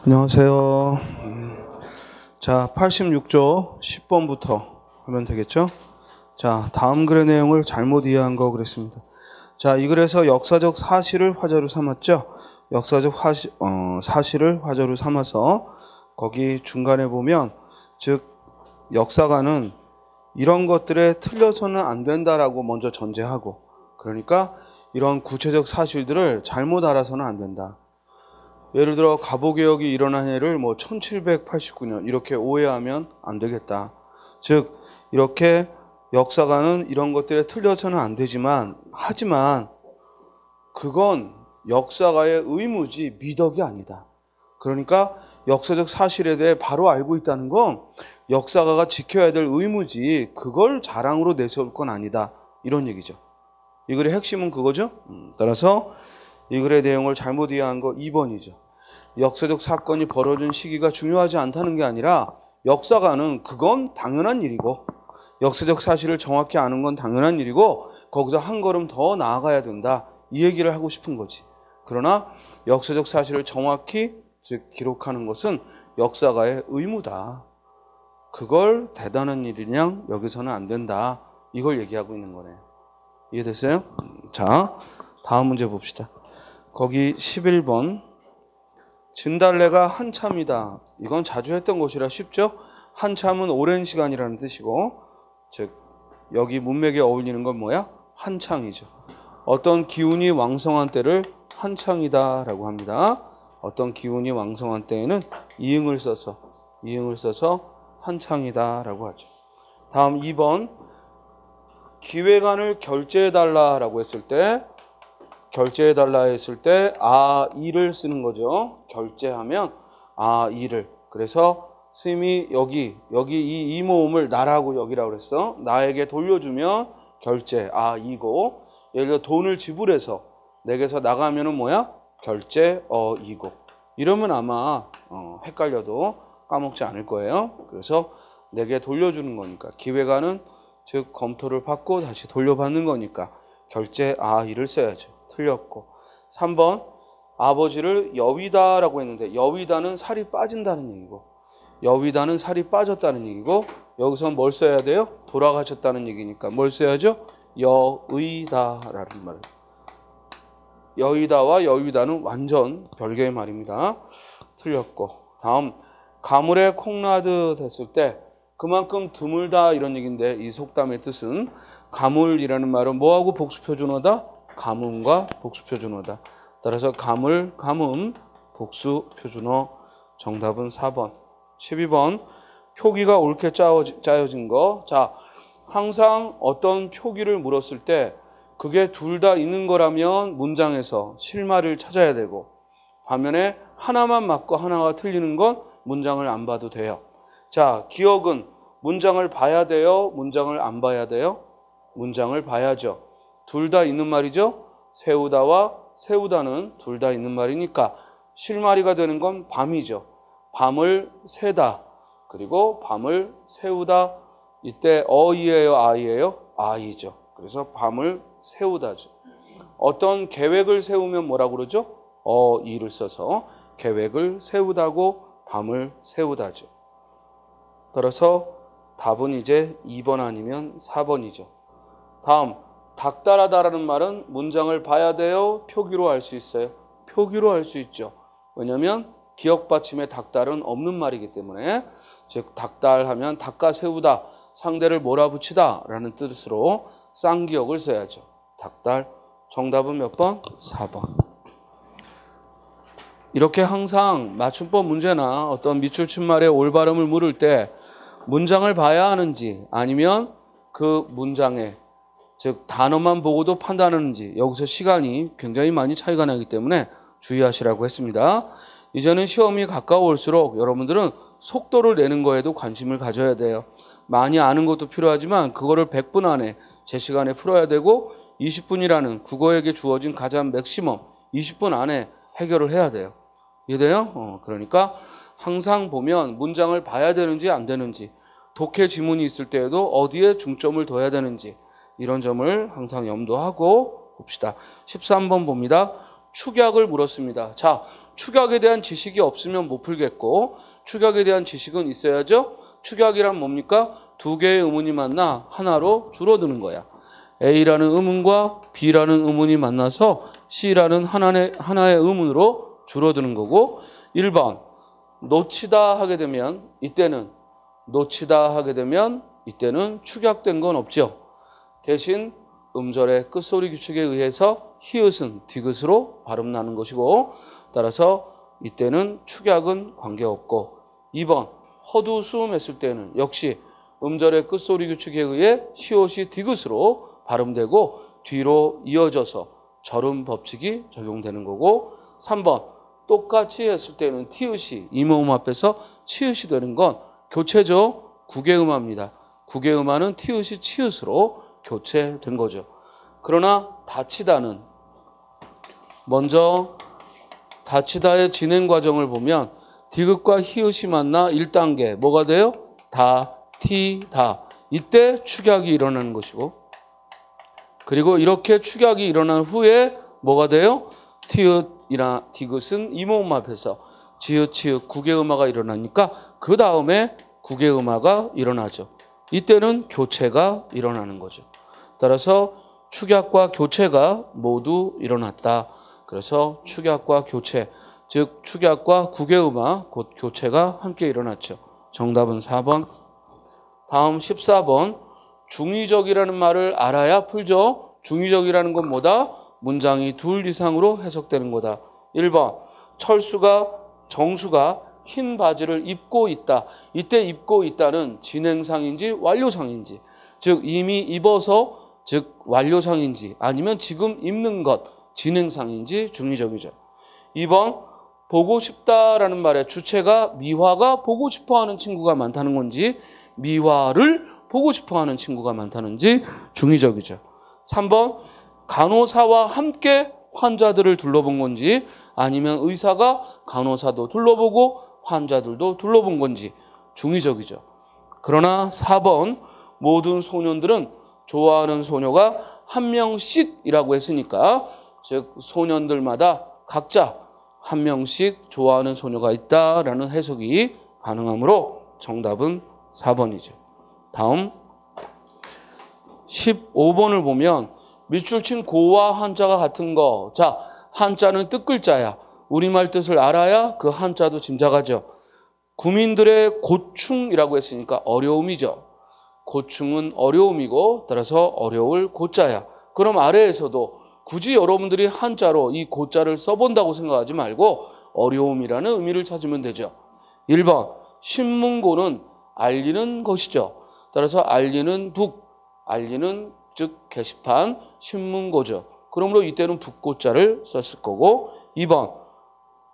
안녕하세요. 자, 86조 10번부터 하면 되겠죠? 자, 다음 글의 내용을 잘못 이해한 거 그랬습니다. 자, 이 글에서 역사적 사실을 화자로 삼았죠? 역사적 사실을 화자로 삼아서 거기 중간에 보면, 즉 역사가는 이런 것들에 틀려서는 안 된다라고 먼저 전제하고, 그러니까 이런 구체적 사실들을 잘못 알아서는 안 된다. 예를 들어 갑오개혁이 일어난 해를 1789년 이렇게 오해하면 안 되겠다. 즉 이렇게 역사가는 이런 것들에 틀려서는 안 되지만, 하지만 그건 역사가의 의무지 미덕이 아니다. 그러니까 역사적 사실에 대해 바로 알고 있다는 건 역사가가 지켜야 될 의무지 그걸 자랑으로 내세울 건 아니다. 이런 얘기죠. 이 글의 핵심은 그거죠. 따라서 이 글의 내용을 잘못 이해한 거 2번이죠. 역사적 사건이 벌어진 시기가 중요하지 않다는 게 아니라 역사가는 그건 당연한 일이고 역사적 사실을 정확히 아는 건 당연한 일이고 거기서 한 걸음 더 나아가야 된다. 이 얘기를 하고 싶은 거지. 그러나 역사적 사실을 정확히 즉 기록하는 것은 역사가의 의무다. 그걸 대단한 일이냐 여기서는 안 된다. 이걸 얘기하고 있는 거네. 이해됐어요? 자, 다음 문제 봅시다. 거기 11번. 진달래가 한참이다. 이건 자주 했던 것이라 쉽죠? 한참은 오랜 시간이라는 뜻이고, 즉 여기 문맥에 어울리는 건 뭐야? 한창이죠. 어떤 기운이 왕성한 때를 한창이다 라고 합니다. 어떤 기운이 왕성한 때에는 이응을 써서 한창이다 라고 하죠. 다음 2번. 기획안을 결제해달라 라고 했을 때, 결제해달라 했을 때 이를 쓰는 거죠. 결제하면 이를. 그래서 스님이 여기 이 모음을 나라고 여기라고 그랬어. 나에게 돌려주면 결제 이고, 예를 들어 돈을 지불해서 내게서 나가면은 뭐야? 결제 이고. 이러면 아마 헷갈려도 까먹지 않을 거예요. 그래서 내게 돌려주는 거니까, 기획안은 즉 검토를 받고 다시 돌려받는 거니까 결제 이를 써야죠. 틀렸고. 3번. 아버지를 여위다라고 했는데, 여위다는 살이 빠진다는 얘기고, 여위다는 살이 빠졌다는 얘기고, 여기서 뭘 써야 돼요? 돌아가셨다는 얘기니까 뭘 써야죠? 여의다라는 말. 여의다와 여위다는 완전 별개의 말입니다. 틀렸고. 다음. 가물에 콩나드 됐을 때 그만큼 드물다 이런 얘기인데, 이 속담의 뜻은 가물이라는 말은 뭐하고 복수표준어다? 가뭄과 복수표준어다. 따라서 가물, 가뭄, 복수표준어. 정답은 4번. 12번. 표기가 옳게 짜여진 거. 자, 항상 어떤 표기를 물었을 때 그게 둘 다 있는 거라면 문장에서 실마리를 찾아야 되고, 반면에 하나만 맞고 하나가 틀리는 건 문장을 안 봐도 돼요. 자, 기억은 문장을 봐야 돼요? 문장을 안 봐야 돼요? 문장을 봐야죠. 둘 다 있는 말이죠. 세우다와 세우다는 둘 다 있는 말이니까 실마리가 되는 건 밤이죠. 밤을 새다. 그리고 밤을 세우다. 이때 어이예요? 아이예요? 아이죠. 그래서 밤을 세우다죠. 어떤 계획을 세우면 뭐라고 그러죠? 어이를 써서 계획을 세우다고 밤을 세우다죠. 따라서 답은 이제 2번 아니면 4번이죠. 다음. 닥달하다라는 말은 문장을 봐야 돼요? 표기로 알 수 있어요? 표기로 알 수 있죠. 왜냐하면 기억 받침에 닥달은 없는 말이기 때문에. 즉 닥달하면 닦아 세우다, 상대를 몰아붙이다 라는 뜻으로 쌍기역을 써야죠. 닥달. 정답은 몇 번? 4번. 이렇게 항상 맞춤법 문제나 어떤 밑줄침말의 올바름을 물을 때 문장을 봐야 하는지, 아니면 그 문장에 즉 단어만 보고도 판단하는지, 여기서 시간이 굉장히 많이 차이가 나기 때문에 주의하시라고 했습니다. 이제는 시험이 가까워올수록 여러분들은 속도를 내는 거에도 관심을 가져야 돼요. 많이 아는 것도 필요하지만 그거를 100분 안에 제 시간에 풀어야 되고, 20분이라는 국어에게 주어진 가장 맥시멈 20분 안에 해결을 해야 돼요. 이해돼요? 그러니까 항상 보면 문장을 봐야 되는지 안 되는지, 독해 지문이 있을 때에도 어디에 중점을 둬야 되는지, 이런 점을 항상 염두하고 봅시다. 13번 봅니다. 축약을 물었습니다. 자, 축약에 대한 지식이 없으면 못 풀겠고 축약에 대한 지식은 있어야죠. 축약이란 뭡니까? 두 개의 의문이 만나 하나로 줄어드는 거야. A라는 의문과 B라는 의문이 만나서 C라는 하나의 의문으로 줄어드는 거고 1번 놓치다 하게 되면 이때는 축약된 건 없죠. 대신 음절의 끝소리 규칙에 의해서 히읗은 디귿으로 발음 나는 것이고 따라서 이때는 축약은 관계없고 2번 헛웃음 했을 때는 역시 음절의 끝소리 규칙에 의해 시옷이 디귿으로 발음되고 뒤로 이어져서 절음 법칙이 적용되는 거고 3번 똑같이 했을 때는 티읕이 이모음 앞에서 치읓이 되는 건 교체죠. 국외음화입니다. 국외음화는 티읕이 치읓으로 교체된 거죠. 그러나 다치다는 먼저 다치다의 진행 과정을 보면 디귿과 히읗이 만나 1단계 뭐가 돼요? 다, 티, 다. 이때 축약이 일어나는 것이고 그리고 이렇게 축약이 일어난 후에 뭐가 돼요? 티읕이나 디귿은 이모음 앞에서 지읒, 치읒, 국외음화가 일어나니까 그 다음에 국외음화가 일어나죠. 이때는 교체가 일어나는 거죠. 따라서 축약과 교체가 모두 일어났다. 그래서 축약과 교체, 즉 축약과 국외음화, 곧 교체가 함께 일어났죠. 정답은 4번. 다음 14번. 중의적이라는 말을 알아야 풀죠. 중의적이라는 건 뭐다? 문장이 둘 이상으로 해석되는 거다. 1번. 철수가 정수가 흰 바지를 입고 있다. 이때 입고 있다는 진행상인지 완료상인지, 즉 이미 입어서 즉 완료상인지 아니면 지금 입는 것 진행상인지 중의적이죠. 2번 보고 싶다라는 말의 주체가 미화가 보고 싶어하는 친구가 많다는 건지 미화를 보고 싶어하는 친구가 많다는지 중의적이죠. 3번 간호사와 함께 환자들을 둘러본 건지 아니면 의사가 간호사도 둘러보고 환자들도 둘러본 건지 중의적이죠. 그러나 4번 모든 소년들은 좋아하는 소녀가 한 명씩이라고 했으니까 즉 소년들마다 각자 한 명씩 좋아하는 소녀가 있다라는 해석이 가능하므로 정답은 4번이죠. 다음 15번을 보면 밑줄 친 고와 한자가 같은 거. 자, 한자는 뜻글자야. 우리말 뜻을 알아야 그 한자도 짐작하죠. 구민들의 고충이라고 했으니까 어려움이죠. 고충은 어려움이고 따라서 어려울 고자야. 그럼 아래에서도 굳이 여러분들이 한자로 이 고자를 써본다고 생각하지 말고 어려움이라는 의미를 찾으면 되죠. 1번 신문고는 알리는 것이죠. 따라서 알리는 북, 알리는 즉 게시판, 신문고죠. 그러므로 이때는 북고자를 썼을 거고 2번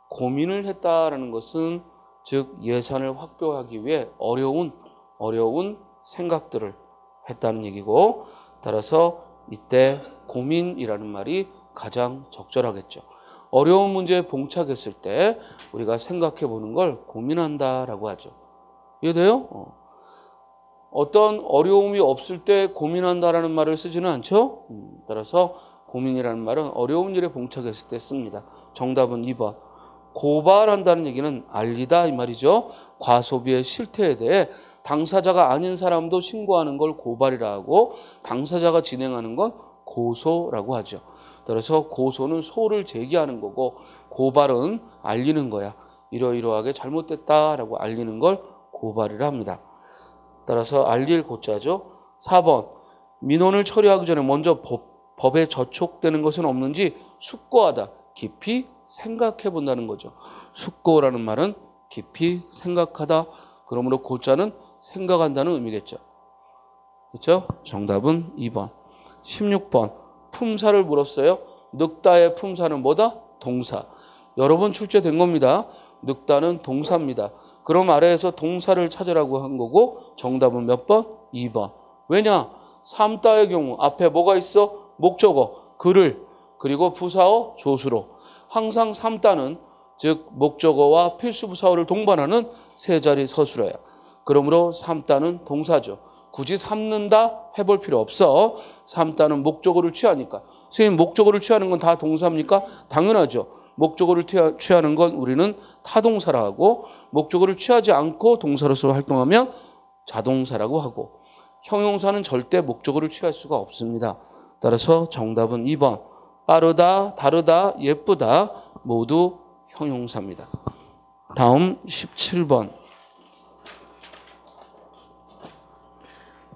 고민을 했다라는 것은 즉 예산을 확보하기 위해 어려운 생각들을 했다는 얘기고 따라서 이때 고민이라는 말이 가장 적절하겠죠. 어려운 문제에 봉착했을 때 우리가 생각해 보는 걸 고민한다라고 하죠. 이해돼요? 어떤 어려움이 없을 때 고민한다라는 말을 쓰지는 않죠. 따라서 고민이라는 말은 어려운 일에 봉착했을 때 씁니다. 정답은 2번. 고발한다는 얘기는 알리다 이 말이죠. 과소비의 실태에 대해 당사자가 아닌 사람도 신고하는 걸 고발이라 하고 당사자가 진행하는 건 고소라고 하죠. 따라서 고소는 소를 제기하는 거고 고발은 알리는 거야. 이러이러하게 잘못됐다라고 알리는 걸 고발이라 합니다. 따라서 알릴 고자죠. 4번 민원을 처리하기 전에 먼저 법에 저촉되는 것은 없는지 숙고하다. 깊이 생각해 본다는 거죠. 숙고라는 말은 깊이 생각하다. 그러므로 고자는 생각한다는 의미겠죠. 그렇죠? 정답은 2번. 16번 품사를 물었어요. 늑다의 품사는 뭐다? 동사. 여러 번 출제된 겁니다. 늑다는 동사입니다. 그럼 아래에서 동사를 찾으라고 한 거고 정답은 몇 번? 2번. 왜냐? 삼다의 경우 앞에 뭐가 있어? 목적어, 그를, 그리고 부사어, 조수로. 항상 삼다는 즉 목적어와 필수부사어를 동반하는 세 자리 서술어야. 그러므로 삼다는 동사죠. 굳이 삼는다 해볼 필요 없어. 삼다는 목적어를 취하니까. 선생님 목적어를 취하는 건 다 동사입니까? 당연하죠. 목적어를 취하는 건 우리는 타동사라 하고, 목적어를 취하지 않고 동사로서 활동하면 자동사라고 하고, 형용사는 절대 목적어를 취할 수가 없습니다. 따라서 정답은 2번. 빠르다, 다르다, 예쁘다 모두 형용사입니다. 다음 17번.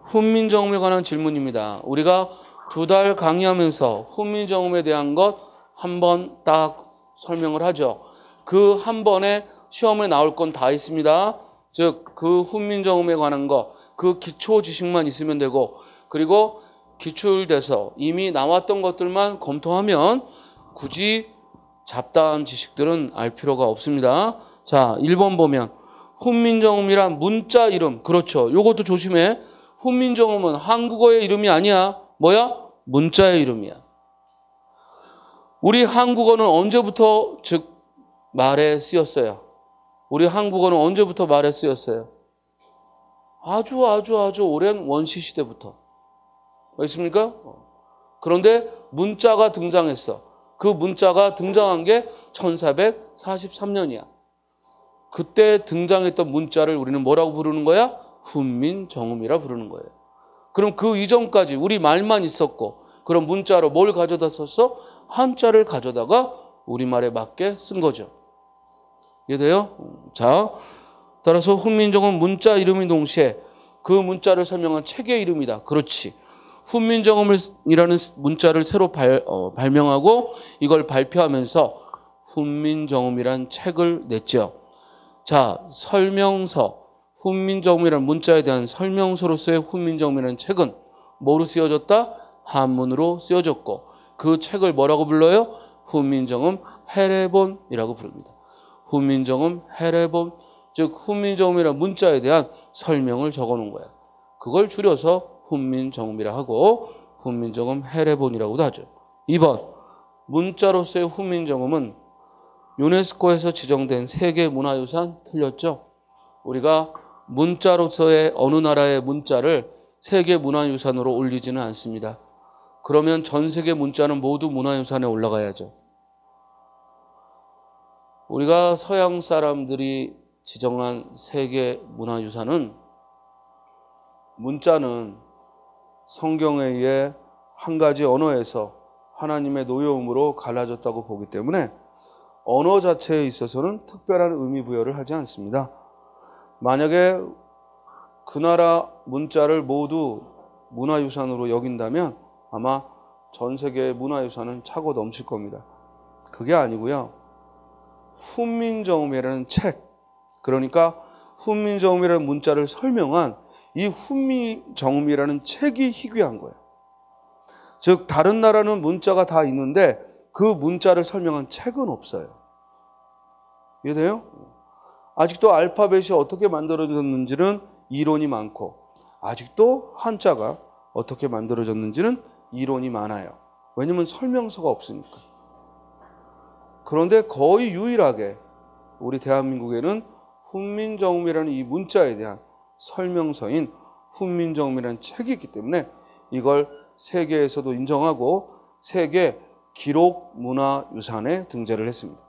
훈민정음에 관한 질문입니다. 우리가 2달 강의하면서 훈민정음에 대한 것 한 번 딱 설명을 하죠. 그 한 번에 시험에 나올 건 다 있습니다. 즉, 그 훈민정음에 관한 것, 그 기초 지식만 있으면 되고, 그리고 기출돼서 이미 나왔던 것들만 검토하면 굳이 잡다한 지식들은 알 필요가 없습니다. 자, 1번 보면 훈민정음이란 문자 이름. 그렇죠. 요것도 조심해. 훈민정음은 한국어의 이름이 아니야. 뭐야? 문자의 이름이야. 우리 한국어는 언제부터 즉 말에 쓰였어요? 우리 한국어는 언제부터 말에 쓰였어요? 아주 오랜 원시 시대부터. 있습니까? 그런데 문자가 등장했어. 그 문자가 등장한 게 1443년이야. 그때 등장했던 문자를 우리는 뭐라고 부르는 거야? 훈민정음이라 부르는 거예요. 그럼 그 이전까지 우리 말만 있었고, 그럼 문자로 뭘 가져다 썼어? 한자를 가져다가 우리말에 맞게 쓴 거죠. 이해돼요? 자, 따라서 훈민정음 문자 이름인 동시에 그 문자를 설명한 책의 이름이다. 그렇지. 훈민정음이라는 문자를 새로 발명하고 이걸 발표하면서 훈민정음이라는 책을 냈죠. 자, 설명서. 훈민정음이라는 문자에 대한 설명서로서의 훈민정음이라는 책은 뭐로 쓰여졌다? 한문으로 쓰여졌고, 그 책을 뭐라고 불러요? 훈민정음 해례본이라고 부릅니다. 훈민정음 해례본, 즉 훈민정음이라는 문자에 대한 설명을 적어놓은 거야. 그걸 줄여서 훈민정음이라 하고 훈민정음 해례본이라고도 하죠. 2번, 문자로서의 훈민정음은 유네스코에서 지정된 세계문화유산. 틀렸죠? 우리가 문자로서의 어느 나라의 문자를 세계문화유산으로 올리지는 않습니다. 그러면 전 세계 문자는 모두 문화유산에 올라가야죠. 우리가 서양 사람들이 지정한 세계문화유산은 문자는 성경에 의해 한 가지 언어에서 하나님의 노여움으로 갈라졌다고 보기 때문에 언어 자체에 있어서는 특별한 의미 부여를 하지 않습니다. 만약에 그 나라 문자를 모두 문화유산으로 여긴다면 아마 전 세계의 문화유산은 차고 넘칠 겁니다. 그게 아니고요. 훈민정음이라는 책, 그러니까 훈민정음이라는 문자를 설명한 이 훈민정음이라는 책이 희귀한 거예요. 즉 다른 나라는 문자가 다 있는데 그 문자를 설명한 책은 없어요. 이해돼요? 아직도 알파벳이 어떻게 만들어졌는지는 이론이 많고, 아직도 한자가 어떻게 만들어졌는지는 이론이 많아요. 왜냐하면 설명서가 없으니까. 그런데 거의 유일하게 우리 대한민국에는 훈민정음이라는 이 문자에 대한 설명서인 훈민정음이라는 책이 있기 때문에 이걸 세계에서도 인정하고 세계 기록문화유산에 등재를 했습니다.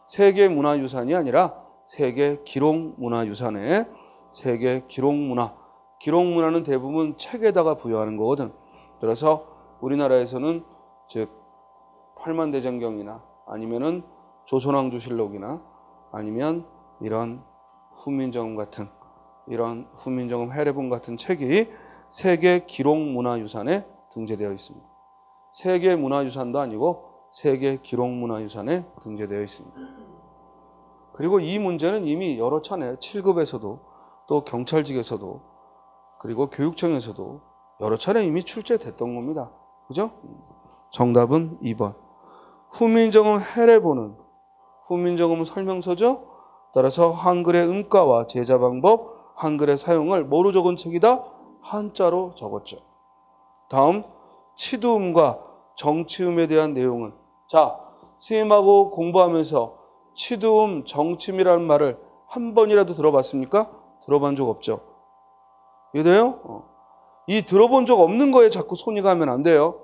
세계문화유산이 아니라 세계 기록문화유산에 세계 기록문화. 기록문화는 대부분 책에다가 부여하는 거거든. 그래서 우리나라에서는 즉 팔만대장경이나 아니면은 조선왕조실록이나 아니면 이런 훈민정음 같은 이런 훈민정음 해례본 같은 책이 세계 기록문화유산에 등재되어 있습니다. 세계문화유산도 아니고 세계 기록문화유산에 등재되어 있습니다. 그리고 이 문제는 이미 여러 차례 7급에서도 또 경찰직에서도 그리고 교육청에서도 여러 차례 이미 출제됐던 겁니다. 그죠? 정답은 2번. 훈민정음 해례본은 훈민정음 설명서죠. 따라서 한글의 음가와 제자 방법, 한글의 사용을 뭐로 적은 책이다? 한자로 적었죠. 다음 치두음과 정치음에 대한 내용은, 자, 선생님하고 공부하면서 치두음, 정치음이라는 말을 한 번이라도 들어봤습니까? 들어본 적 없죠. 이해돼요? 이 들어본 적 없는 거에 자꾸 손이 가면 안 돼요.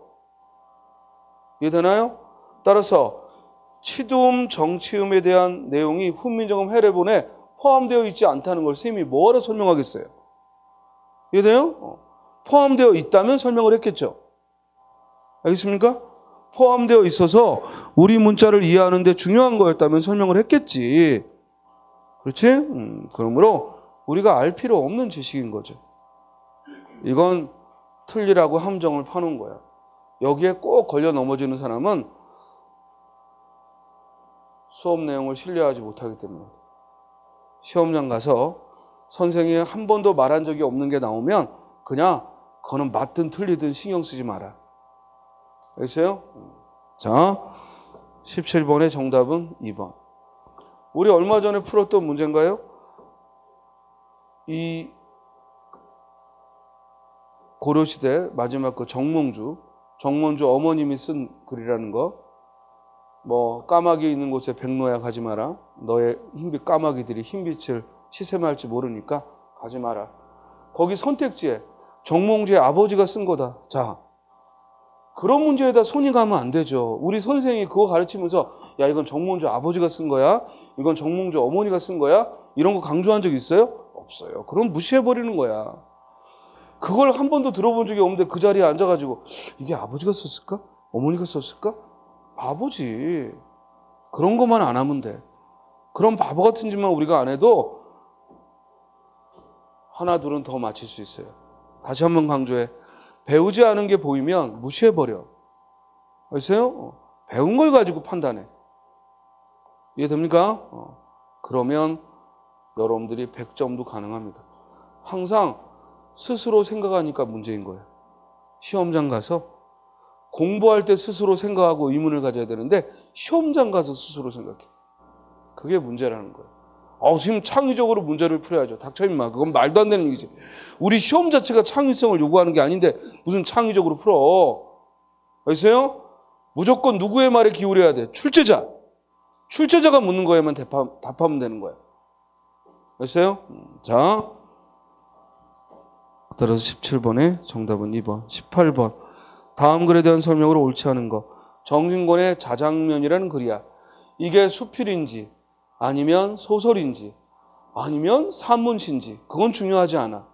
이해되나요? 따라서 치도음, 정치음에 대한 내용이 훈민정음 해례본에 포함되어 있지 않다는 걸 쌤이 뭐라 설명하겠어요? 이해돼요? 포함되어 있다면 설명을 했겠죠. 알겠습니까? 포함되어 있어서 우리 문자를 이해하는 데 중요한 거였다면 설명을 했겠지. 그렇지? 그러므로 우리가 알 필요 없는 지식인 거죠. 이건 틀리라고 함정을 파놓은 거야. 여기에 꼭 걸려 넘어지는 사람은 수업 내용을 신뢰하지 못하기 때문에. 시험장 가서 선생이 한 번도 말한 적이 없는 게 나오면 그냥 그거는 맞든 틀리든 신경 쓰지 마라. 알겠어요? 자, 17번의 정답은 2번. 우리 얼마 전에 풀었던 문제인가요? 이 고려시대 마지막 그 정몽주 어머님이 쓴 글이라는 거. 뭐 까마귀 있는 곳에 백로야 가지 마라. 너의 흰빛 까마귀들이 흰빛을 시샘할지 모르니까 가지 마라. 거기 선택지에 정몽주의 아버지가 쓴 거다. 자, 그런 문제에다 손이 가면 안 되죠. 우리 선생이 그거 가르치면서 야 이건 정몽주 아버지가 쓴 거야. 이건 정몽주 어머니가 쓴 거야. 이런 거 강조한 적 있어요? 없어요. 그럼 무시해버리는 거야. 그걸 한 번도 들어본 적이 없는데 그 자리에 앉아가지고 이게 아버지가 썼을까? 어머니가 썼을까? 바보지. 그런 것만 안 하면 돼. 그런 바보 같은 짓만 우리가 안 해도 하나 둘은 더 맞힐 수 있어요. 다시 한번 강조해. 배우지 않은 게 보이면 무시해버려. 아세요? 배운 걸 가지고 판단해. 이해됩니까? 그러면 여러분들이 100점도 가능합니다. 항상 스스로 생각하니까 문제인 거예요. 시험장 가서 공부할 때 스스로 생각하고 의문을 가져야 되는데 시험장 가서 스스로 생각해. 그게 문제라는 거예요. 선생님 창의적으로 문제를 풀어야죠. 닥쳐 임마. 그건 말도 안 되는 얘기지. 우리 시험 자체가 창의성을 요구하는 게 아닌데 무슨 창의적으로 풀어. 알겠어요? 무조건 누구의 말에 기울여야 돼. 출제자가 묻는 거에만 답하면 되는 거야. 알겠어요? 자, 따라서 17번의 정답은 2번. 18번. 다음 글에 대한 설명으로 옳지 않은 거. 정진권의 자장면이라는 글이야. 이게 수필인지 아니면 소설인지 아니면 산문시인지 그건 중요하지 않아.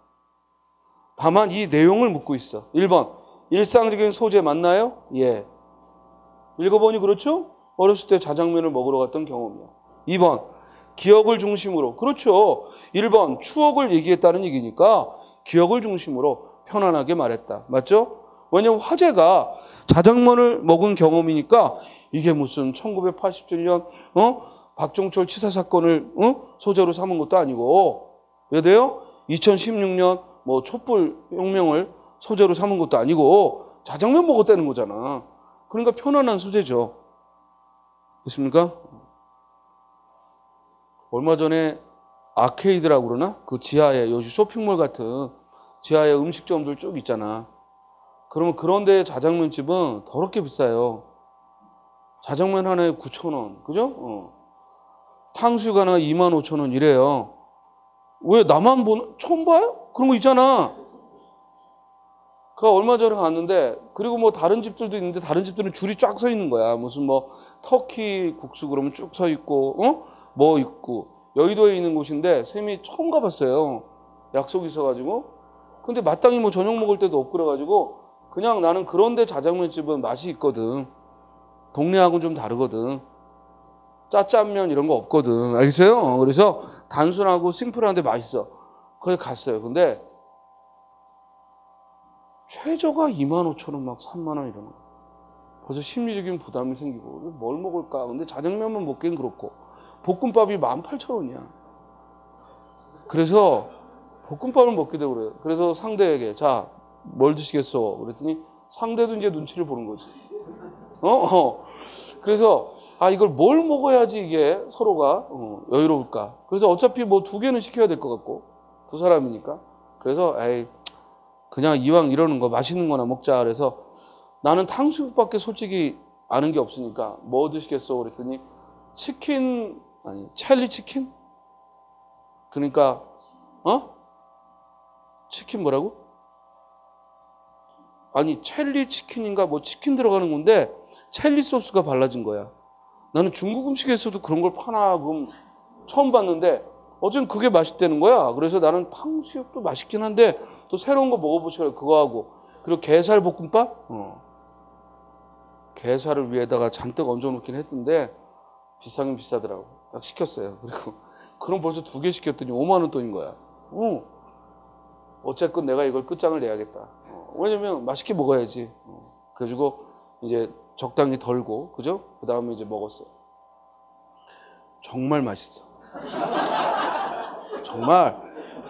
다만 이 내용을 묻고 있어. 1번. 일상적인 소재 맞나요? 예. 읽어보니 그렇죠? 어렸을 때 자장면을 먹으러 갔던 경험이야. 2번. 기억을 중심으로. 그렇죠. 1번. 추억을 얘기했다는 얘기니까 기억을 중심으로 편안하게 말했다. 맞죠? 왜냐면 화제가 자장면을 먹은 경험이니까 이게 무슨 1987년 박종철 치사 사건을 소재로 삼은 것도 아니고 왜 돼요? 2016년 뭐 촛불 혁명을 소재로 삼은 것도 아니고 자장면 먹었다는 거잖아. 그러니까 편안한 소재죠. 됐습니까? 얼마 전에 아케이드라고 그러나? 그 지하에 요즘 쇼핑몰 같은 지하에 음식점들 쭉 있잖아. 그러면 그런 데 자장면집은 더럽게 비싸요. 자장면 하나에 9,000원. 그죠? 탕수육 하나 25,000원 이래요. 왜 나만 처음 봐요? 그런 거 있잖아. 그 얼마 전에 갔는데 그리고 뭐 다른 집들도 있는데 다른 집들은 줄이 쫙 서 있는 거야. 무슨 뭐 터키 국수 그러면 쭉 서 있고 뭐 있고 여의도에 있는 곳인데 쌤이 처음 가봤어요. 약속이 있어가지고. 근데 마땅히 뭐 저녁 먹을 때도 없고 그래가지고 그냥 나는 그런데 자장면집은 맛이 있거든. 동네하고는 좀 다르거든. 짜장면 이런 거 없거든. 알겠어요? 그래서 단순하고 심플한데 맛있어. 거기 갔어요. 근데 최저가 25,000원 막 30,000원 이러는 거. 벌써 심리적인 부담이 생기고 뭘 먹을까? 근데 자장면만 먹기엔 그렇고 볶음밥이 18,000원이야. 그래서 볶음밥을 먹게 되고 그래요. 그래서 상대에게 자, 뭘 드시겠어? 그랬더니 상대도 이제 눈치를 보는 거지. 그래서 이걸 뭘 먹어야지 이게 서로가 여유로울까? 그래서 어차피 뭐 2개는 시켜야 될 것 같고 2사람이니까. 그래서 그냥 이왕 이러는 거 맛있는 거나 먹자. 그래서 나는 탕수육밖에 솔직히 아는 게 없으니까 뭐 드시겠어? 그랬더니 찰리 치킨? 그러니까 치킨 뭐라고? 찰리 치킨인가 뭐 치킨 들어가는 건데 찰리 소스가 발라진 거야. 나는 중국 음식에서도 그런 걸 파나 그럼 처음 봤는데 어쨌든 그게 맛있다는 거야. 그래서 나는 탕수육도 맛있긴 한데 또 새로운 거 먹어보시라고 그거 하고 그리고 게살 볶음밥? 게살을 위에다가 잔뜩 얹어놓긴 했던데 비싸긴 비싸더라고. 딱 시켰어요. 그리고 그럼 벌써 2개 시켰더니 5만 원 돈인 거야. 어쨌건 내가 이걸 끝장을 내야겠다. 왜냐면 맛있게 먹어야지. 그래가지고 이제 적당히 덜고 그죠? 그 다음에 이제 먹었어요. 정말 맛있어. 정말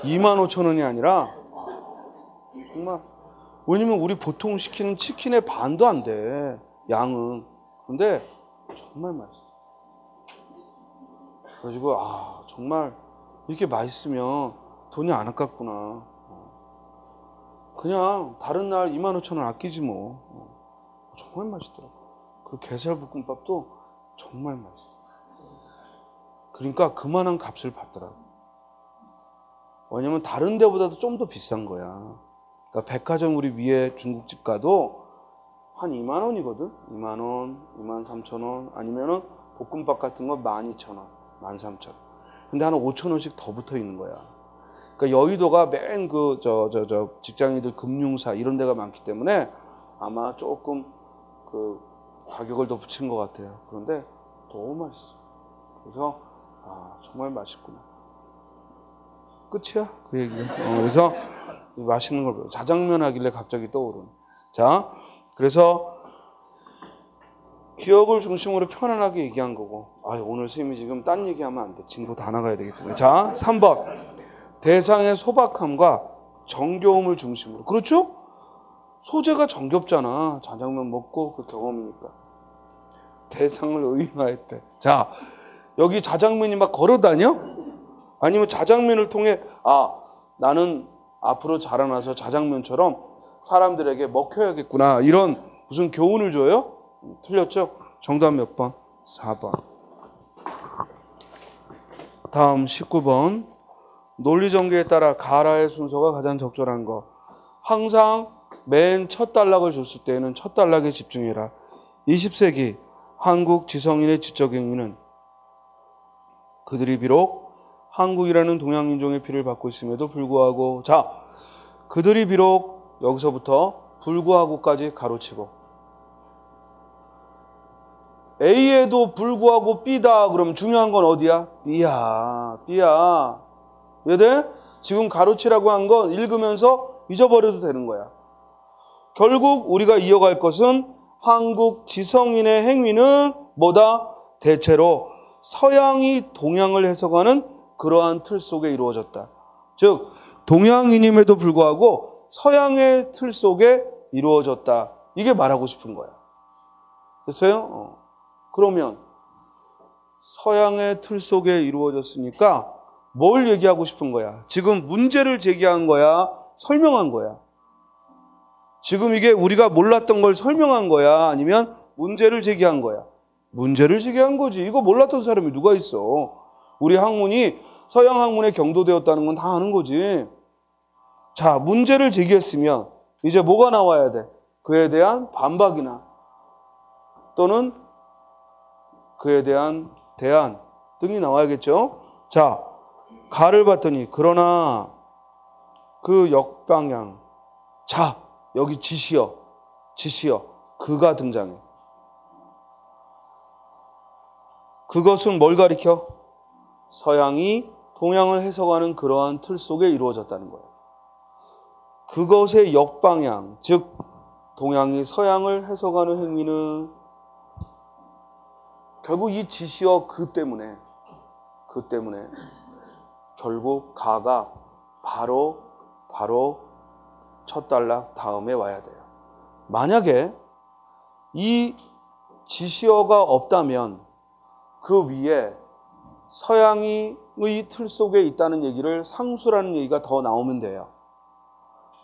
25,000원이 아니라 정말 왜냐면 우리 보통 시키는 치킨의 반도 안 돼. 양은. 근데 정말 맛있어. 그래가지고 정말 이렇게 맛있으면 돈이 안 아깝구나. 그냥 다른 날 25,000원 아끼지 뭐. 정말 맛있더라고. 그리고 게살볶음밥도 정말 맛있어. 그러니까 그만한 값을 받더라고. 왜냐면 다른 데보다도 좀 더 비싼 거야. 그러니까 백화점 우리 위에 중국집 가도 한 2만 원이거든. 2만 원, 23,000원 아니면은 볶음밥 같은 거 12,000원, 13,000원. 근데 한 5,000원씩 더 붙어 있는 거야. 그러니까 여의도가 맨 직장인들 금융사 이런 데가 많기 때문에 아마 조금 그 가격을 더 붙인 것 같아요. 그런데 너무 맛있어. 그래서 정말 맛있구나. 끝이야 그 얘기가. 그래서 맛있는 걸 자장면 하길래 갑자기 떠오르네. 자, 그래서 기억을 중심으로 편안하게 얘기한 거고. 오늘 선생님이 지금 딴 얘기하면 안 돼. 진도 다 나가야 되기 때문에. 자, 3번 대상의 소박함과 정겨움을 중심으로. 그렇죠? 소재가 정겹잖아. 자장면 먹고 그 경험이니까. 대상을 의인화했대. 자, 여기 자장면이 막 걸어다녀? 아니면 자장면을 통해 나는 앞으로 자라나서 자장면처럼 사람들에게 먹혀야겠구나. 이런 무슨 교훈을 줘요? 틀렸죠? 정답 몇 번? 4번. 다음 19번. 논리전개에 따라 가라의 순서가 가장 적절한 거. 항상 맨 첫 단락을 줬을 때에는 첫 단락에 집중해라. 20세기 한국 지성인의 지적 행위는 그들이 비록 한국이라는 동양인종의 피를 받고 있음에도 불구하고, 자, 그들이 비록 여기서부터 불구하고까지 가로치고, A에도 불구하고 B다 그러면 중요한 건 어디야? B야. 이해돼? 지금 가로치라고 한 건 읽으면서 잊어버려도 되는 거야. 결국 우리가 이어갈 것은 한국 지성인의 행위는 뭐다? 대체로 서양이 동양을 해석하는 그러한 틀 속에 이루어졌다. 즉 동양인임에도 불구하고 서양의 틀 속에 이루어졌다. 이게 말하고 싶은 거야. 됐어요? 그러면 서양의 틀 속에 이루어졌으니까 뭘 얘기하고 싶은 거야? 지금 문제를 제기한 거야? 설명한 거야? 지금 이게 우리가 몰랐던 걸 설명한 거야? 아니면 문제를 제기한 거야? 문제를 제기한 거지. 이거 몰랐던 사람이 누가 있어? 우리 학문이 서양 학문에 경도되었다는 건 다 아는 거지. 자, 문제를 제기했으면 이제 뭐가 나와야 돼? 그에 대한 반박이나 또는 그에 대한 대안 등이 나와야겠죠? 자, 가를 봤더니 그러나 그 역방향. 자, 여기 지시어 그가 등장해. 그것은 뭘 가리켜? 서양이 동양을 해석하는 그러한 틀 속에 이루어졌다는 거예요. 그것의 역방향, 즉 동양이 서양을 해석하는 행위는 결국 이 지시어 그 때문에 결국 가가 바로 첫 단락 다음에 와야 돼요. 만약에 이 지시어가 없다면 그 위에 서양의 틀 속에 있다는 얘기를 상수라는 얘기가 더 나오면 돼요.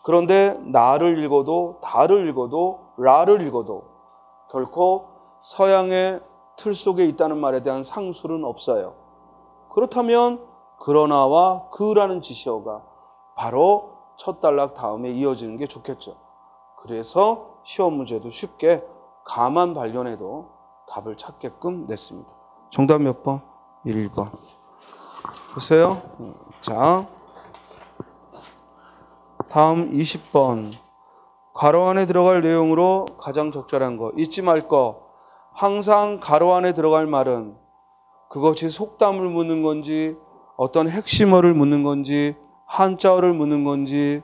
그런데 나를 읽어도 다를 읽어도 라를 읽어도 결코 서양의 틀 속에 있다는 말에 대한 상수는 없어요. 그렇다면 그러나와 그라는 지시어가 바로 첫 단락 다음에 이어지는 게 좋겠죠. 그래서 시험 문제도 쉽게 가만 발견해도 답을 찾게끔 냈습니다. 정답 몇 번? 1번. 됐어요? 자, 다음 20번. 가로 안에 들어갈 내용으로 가장 적절한 거. 잊지 말 거. 항상 가로 안에 들어갈 말은 그것이 속담을 묻는 건지 어떤 핵심어를 묻는 건지 한자어를 묻는 건지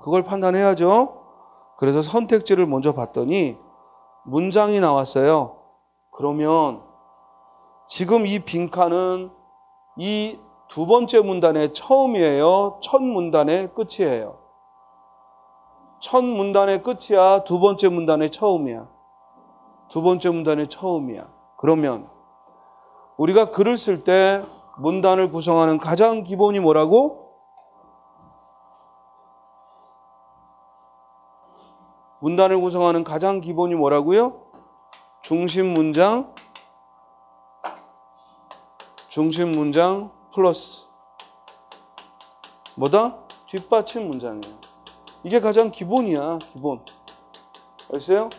그걸 판단해야죠. 그래서 선택지를 먼저 봤더니 문장이 나왔어요. 그러면 지금 이 빈칸은 이 두 번째 문단의 처음이에요? 첫 문단의 끝이에요? 첫 문단의 끝이야? 두 번째 문단의 처음이야? 두 번째 문단의 처음이야. 그러면 우리가 글을 쓸 때 문단을 구성하는 가장 기본이 뭐라고? 문단을 구성하는 가장 기본이 뭐라고요? 중심 문장 플러스 뭐다? 뒷받침 문장이에요. 이게 가장 기본이야. 기본. 알겠어요?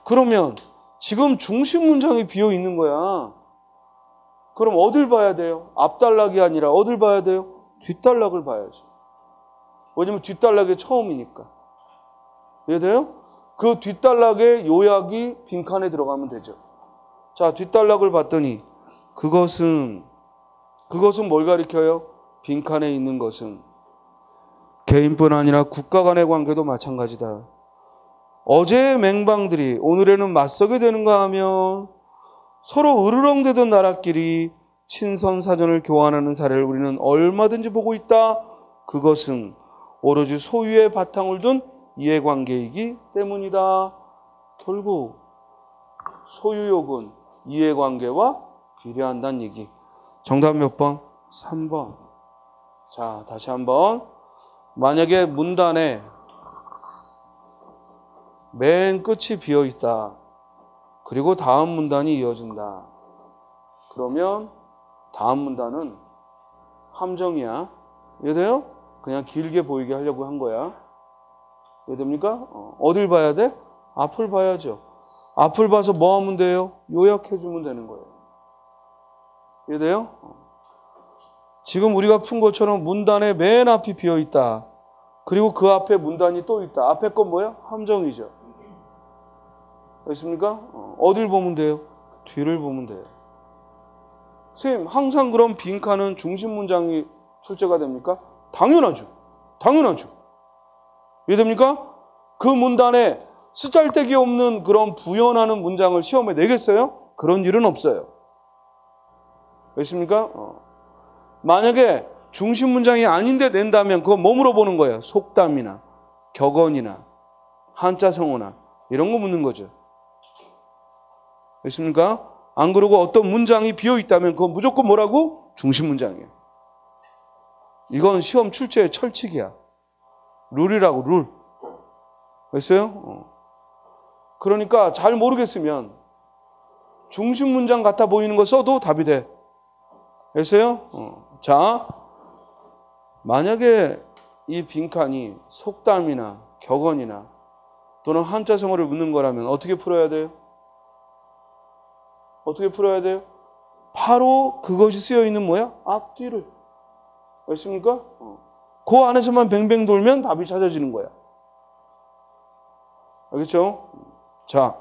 그러면 지금 중심 문장이 비어 있는 거야. 그럼 어딜 봐야 돼요? 앞단락이 아니라 어딜 봐야 돼요? 뒷단락을 봐야지. 왜냐면 뒷단락이 처음이니까. 이해돼요? 그 뒷단락의 요약이 빈칸에 들어가면 되죠. 자, 뒷단락을 봤더니 그것은 뭘 가리켜요? 빈칸에 있는 것은 개인뿐 아니라 국가 간의 관계도 마찬가지다. 어제의 맹방들이 오늘에는 맞서게 되는가 하면 서로 으르렁대던 나라끼리 친선사전을 교환하는 사례를 우리는 얼마든지 보고 있다. 그것은 오로지 소유의 바탕을 둔 이해관계이기 때문이다. 결국 소유욕은 이해관계와 비례한다는 얘기. 정답 몇 번? 3번. 자, 다시 한번. 만약에 문단에 맨 끝이 비어 있다. 그리고 다음 문단이 이어진다. 그러면 다음 문단은 함정이야. 이해돼요? 그냥 길게 보이게 하려고 한 거야. 이해됩니까? 어딜 봐야 돼? 앞을 봐야죠. 앞을 봐서 뭐 하면 돼요? 요약해주면 되는 거예요. 이해돼요? 지금 우리가 푼 것처럼 문단의 맨 앞이 비어 있다. 그리고 그 앞에 문단이 또 있다. 앞에 건 뭐야? 함정이죠. 알겠습니까? 어딜 보면 돼요? 뒤를 보면 돼요. 선생님, 항상 그럼 빈칸은 중심 문장이 출제가 됩니까? 당연하죠. 당연하죠. 이해됩니까? 그 문단에 쓰잘데기 없는 그런 부연하는 문장을 시험에 내겠어요? 그런 일은 없어요. 알겠습니까? 만약에 중심 문장이 아닌데 낸다면 그거 뭐 물어보는 거예요? 속담이나 격언이나 한자 성어나 이런 거 묻는 거죠. 알겠습니까? 안 그러고 어떤 문장이 비어 있다면 그건 무조건 뭐라고? 중심 문장이에요. 이건 시험 출제의 철칙이야. 룰이라고, 룰. 알겠어요? 그러니까 잘 모르겠으면 중심 문장 같아 보이는 거 써도 답이 돼. 알겠어요? 자, 만약에 이 빈칸이 속담이나 격언이나 또는 한자 성어를 묻는 거라면 어떻게 풀어야 돼요? 어떻게 풀어야 돼요? 바로 그것이 쓰여 있는 뭐야? 앞뒤를. 알겠습니까? 그 안에서만 뱅뱅 돌면 답이 찾아지는 거야. 알겠죠? 자,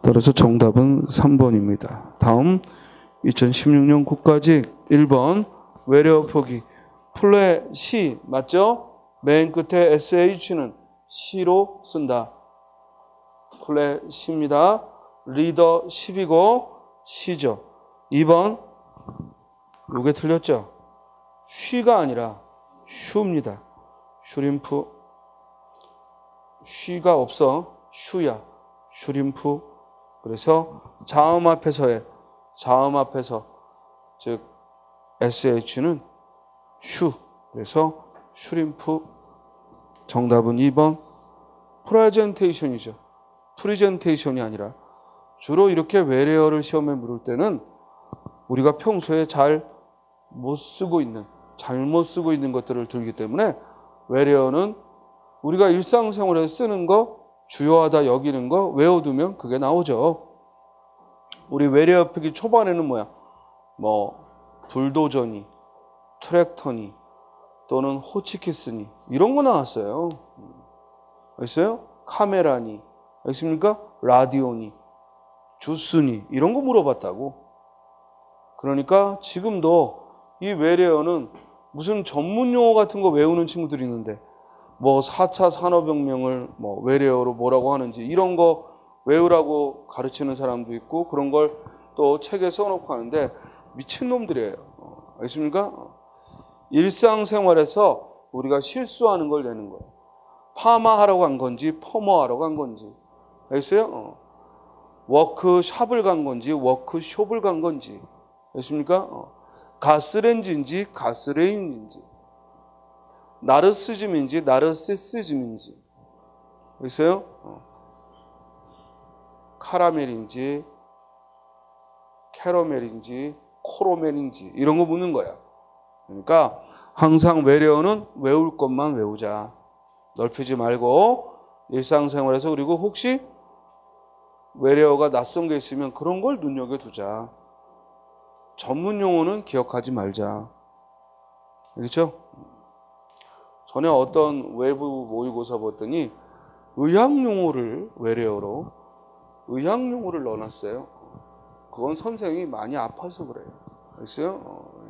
따라서 정답은 3번입니다. 다음 2016년 국가직 1번 외래어 표기. 플레 시 맞죠? 맨 끝에 sh는 시로 쓴다. 플레 시입니다. 리더 10이고 시죠. 2번 이게 틀렸죠? 쉬가 아니라 슈입니다. 슈림프. 쉬가 없어. 슈야. 슈림프. 그래서 자음 앞에서 즉 sh는 슈. 그래서 슈림프. 정답은 2번 프레젠테이션이죠. 프리젠테이션이 아니라 주로 이렇게 외래어를 시험에 물을 때는 우리가 평소에 잘 못 쓰고 있는, 잘못 쓰고 있는 것들을 들기 때문에 외래어는 우리가 일상생활에 쓰는 거 주요하다 여기는 거 외워두면 그게 나오죠. 우리 외래어폐기 초반에는 뭐야? 뭐 불도저니, 트랙터니, 또는 호치키스니 이런 거 나왔어요. 알겠어요? 카메라니, 알겠습니까? 라디오니, 주스니 이런 거 물어봤다고. 그러니까 지금도 이 외래어는 무슨 전문 용어 같은 거 외우는 친구들이 있는데 뭐 4차 산업혁명을 뭐 외래어로 뭐라고 하는지 이런 거 외우라고 가르치는 사람도 있고 그런 걸 또 책에 써놓고 하는데 미친놈들이에요. 알겠습니까? 일상생활에서 우리가 실수하는 걸 내는 거예요. 파마하러 간 건지 퍼머하러 간 건지 알겠어요? 워크샵을 간 건지 워크숍을 간 건지 알겠습니까? 가스렌지인지 가스레인지인지 나르시즘인지 나르시시즘인지 알겠어요? 카라멜인지 캐러멜인지 코로멜인지 이런 거 묻는 거야. 그러니까 항상 외래어는 외울 것만 외우자. 넓히지 말고 일상생활에서 그리고 혹시 외래어가 낯선 게 있으면 그런 걸 눈여겨두자. 전문 용어는 기억하지 말자. 알겠죠? 전에 어떤 외부 모의고사 봤더니 의학용어를 외래어로 의학용어를 넣어놨어요. 그건 선생님이 많이 아파서 그래요. 알겠어요?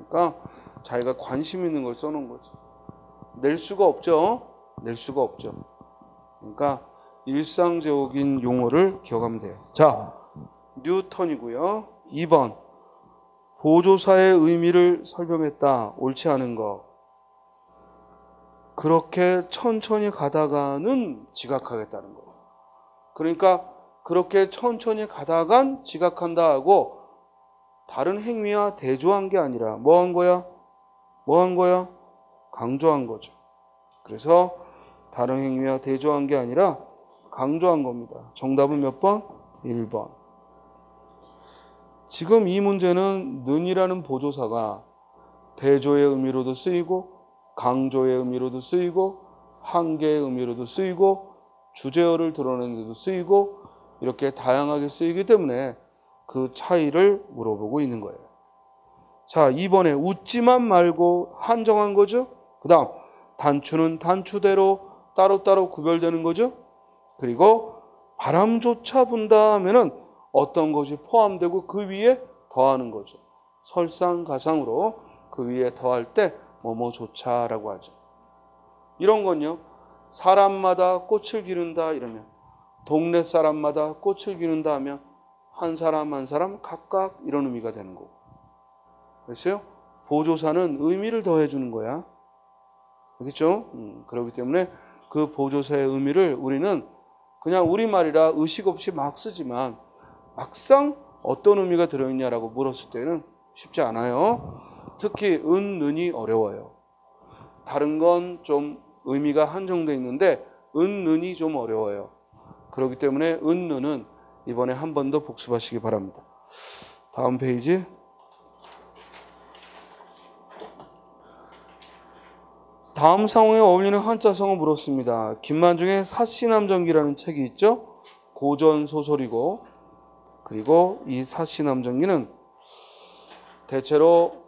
그러니까 자기가 관심 있는 걸 써놓은 거지. 낼 수가 없죠. 낼 수가 없죠. 그러니까 일상적인 용어를 기억하면 돼요. 자, 뉴턴이고요. 2번 보조사의 의미를 설명했다. 옳지 않은 거. 그렇게 천천히 가다가는 지각하겠다는 거. 그러니까 그렇게 천천히 가다간 지각한다 하고 다른 행위와 대조한 게 아니라 뭐 한 거야? 뭐 한 거야? 강조한 거죠. 그래서 다른 행위와 대조한 게 아니라 강조한 겁니다. 정답은 몇 번? 1번. 지금 이 문제는 는이라는 보조사가 대조의 의미로도 쓰이고 강조의 의미로도 쓰이고 한계의 의미로도 쓰이고 주제어를 드러내는 데도 쓰이고 이렇게 다양하게 쓰이기 때문에 그 차이를 물어보고 있는 거예요. 자, 2번에 웃지만 말고 한정한 거죠. 그 다음 단추는 단추대로 따로따로 구별되는 거죠. 그리고 바람조차 분다 하면은 어떤 것이 포함되고 그 위에 더하는 거죠. 설상가상으로 그 위에 더할 때 뭐뭐조차라고 하죠. 이런 건요. 사람마다 꽃을 기른다 이러면 동네 사람마다 꽃을 기른다 하면 한 사람 한 사람 각각 이런 의미가 되는 거고. 그렇죠? 보조사는 의미를 더해주는 거야. 알겠죠? 그렇기 때문에 그 보조사의 의미를 우리는 그냥 우리말이라 의식 없이 막 쓰지만 막상 어떤 의미가 들어있냐라고 물었을 때는 쉽지 않아요. 특히 은는이 어려워요. 다른 건 좀 의미가 한정되어 있는데 은는이 좀 어려워요. 그렇기 때문에 은는은 이번에 한 번 더 복습하시기 바랍니다. 다음 페이지. 다음 상황에 어울리는 한자성을 물었습니다. 김만중의 사시남정기라는 책이 있죠. 고전 소설이고 그리고 이 사시남정기는 대체로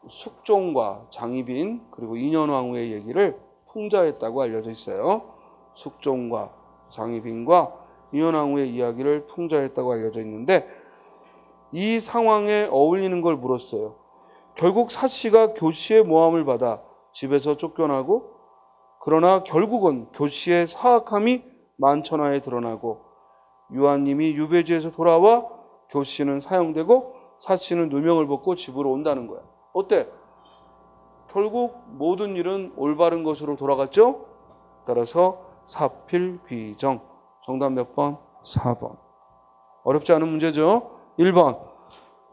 숙종과 장희빈 그리고 인현왕후의 얘기를 풍자했다고 알려져 있어요. 숙종과 장희빈과 인현왕후의 이야기를 풍자했다고 알려져 있는데 이 상황에 어울리는 걸 물었어요. 결국 사씨가 교씨의 모함을 받아 집에서 쫓겨나고 그러나 결국은 교씨의 사악함이 만천하에 드러나고 유아님이 유배지에서 돌아와 교씨는 사형되고 사씨는 누명을 벗고 집으로 온다는 거야. 어때? 결국 모든 일은 올바른 것으로 돌아갔죠? 따라서 사필귀정. 정답 몇 번? 4번. 어렵지 않은 문제죠? 1번.